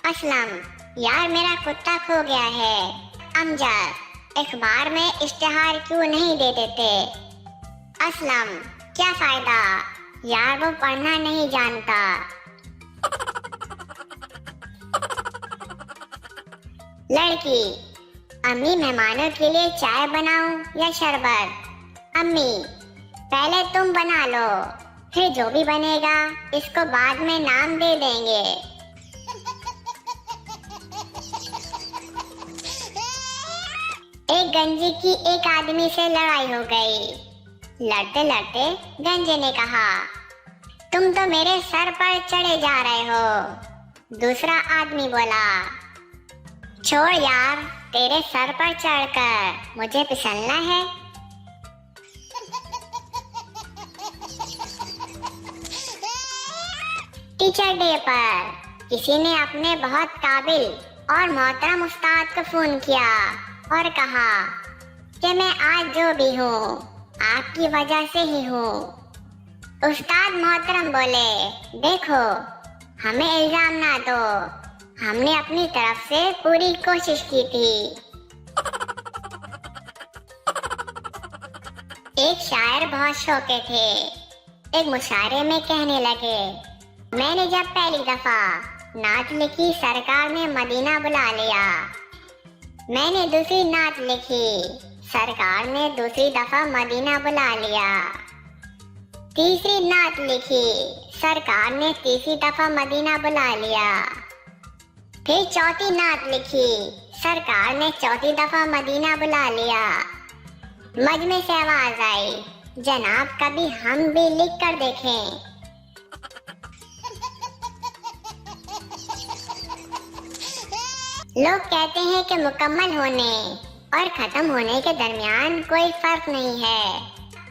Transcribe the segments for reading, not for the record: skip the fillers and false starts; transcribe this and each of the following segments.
असलम, यार मेरा कुत्ता खो गया है। अमजद, अखबार में इश्तिहार क्यों नहीं दे देते? असलम, क्या फायदा, यार वो पढ़ना नहीं जानता। लड़की, अम्मी मेहमानों के लिए चाय बनाऊं या शरबत? अम्मी, पहले तुम बना लो, फिर जो भी बनेगा इसको बाद में नाम दे देंगे। एक गंजी की एक आदमी से लड़ाई हो गई। लड़ते लड़ते गंजे ने कहा, तुम तो मेरे सर पर चढ़े जा रहे हो। दूसरा आदमी बोला, छोड़ यार, तेरे सर पर चढ़कर मुझे फिसलना है। टीचर डे पर किसी ने अपने बहुत काबिल और मोहतरम उस्ताद को फोन किया और कहा कि मैं आज जो भी हूँ आपकी वजह से ही हूँ। उस्ताद मोहतरम बोले, देखो, हमें इल्जाम ना दो, हमने अपनी तरफ से पूरी कोशिश की थी। एक शायर बहुत शौके थे। एक मुशायरे में कहने लगे, मैंने जब पहली दफा नात लिखी सरकार ने मदीना बुला लिया। मैंने दूसरी नात लिखी, सरकार ने दूसरी दफा मदीना बुला लिया। तीसरी नात लिखी, सरकार ने तीसरी दफा मदीना बुला लिया। फिर चौथी नात लिखी, सरकार ने चौथी दफा मदीना बुला लिया। मजमे से आवाज आई, जनाब कभी हम भी लिख कर देखें। लोग कहते हैं कि मुकम्मल होने और खत्म होने के दरमियान कोई फर्क नहीं है,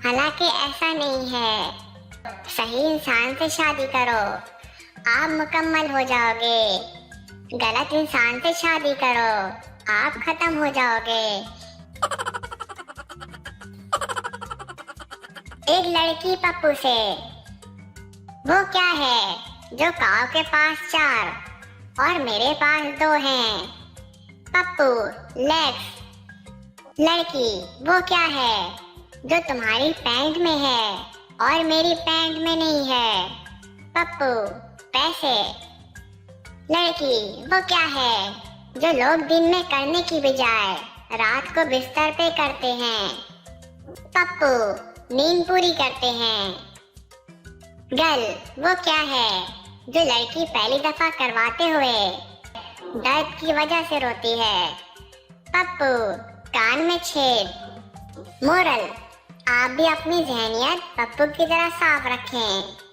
हालांकि ऐसा नहीं है। सही इंसान से शादी करो, आप मुकम्मल हो जाओगे। गलत इंसान से शादी करो, आप खत्म हो जाओगे। एक लड़की पप्पू से, वो क्या है जो काऊ के पास 4 और मेरे पास 2 हैं? पप्पू, लेग्स। लड़की, वो क्या है जो तुम्हारी पैंट में है और मेरी पैंट में नहीं है? पप्पू, पैसे। लड़की, वो क्या है जो लोग दिन में करने की बजाय रात को बिस्तर पे करते हैं? पप्पू, नींद पूरी करते हैं। गर्ल, वो क्या है जो लड़की पहली दफा करवाते हुए दर्द की वजह से रोती है? पप्पू, कान में छेद। मोरल, आप भी अपनी जहनियत पप्पू की तरह साफ रखें।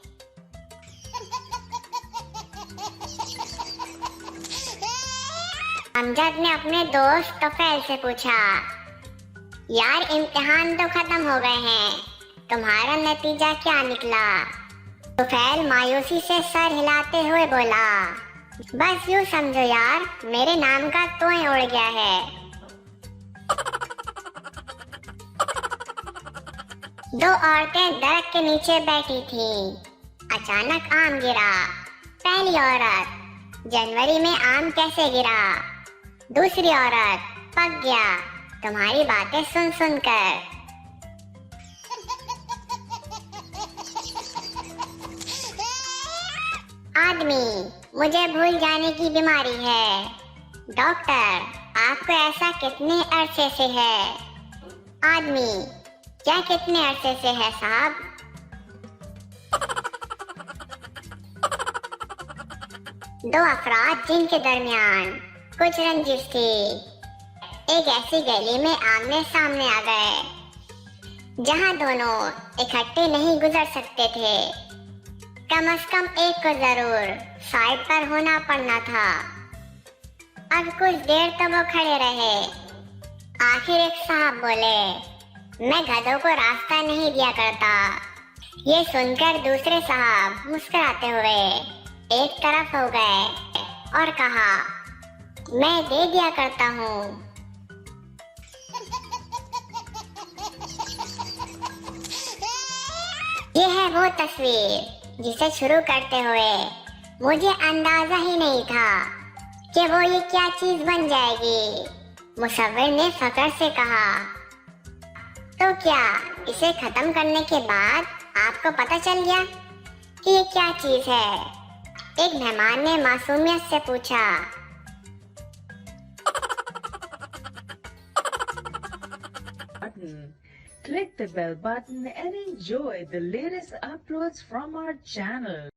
अमजद ने अपने दोस्त तोफैल से पूछा, यार इम्तिहान तो खत्म हो गए हैं, तुम्हारा नतीजा क्या निकला? तोफैल मायूसी से सर हिलाते हुए बोला, बस यूं समझो यार, मेरे नाम का तोय उड़ गया है। दो औरतें दरख्त के नीचे बैठी थीं। अचानक आम गिरा। पहली औरत, जनवरी में आम कैसे गिरा? दूसरी औरत, पक गया तुम्हारी बातें सुन सुन कर। आदमी, मुझे भूल जाने की बीमारी है। डॉक्टर, आपको ऐसा कितने अरसे से है? आदमी, क्या कितने अरसे से है साहब? दो अफराद जिनके दरमियान कुछ रंजिश थी, एक ऐसी गली में आमने सामने आ गए जहां दोनों इकट्ठे नहीं गुजर सकते थे। कम से कम एक को जरूर साइड पर होना पड़ना था। अब कुछ देर तो वो खड़े रहे। आखिर एक साहब बोले, मैं गधों को रास्ता नहीं दिया करता। ये सुनकर दूसरे साहब मुस्कुराते हुए एक तरफ हो गए और कहा, मैं दे दिया करता हूँ। ये है वो तस्वीर जिसे शुरू करते हुए मुझे अंदाजा ही नहीं था कि वो ये क्या चीज बन जाएगी। मुसव्विर ने फकर से कहा, तो क्या इसे खत्म करने के बाद आपको पता चल गया कि ये क्या चीज है? एक मेहमान ने मासूमियत से पूछा। Click the bell button and enjoy the latest uploads from our channel.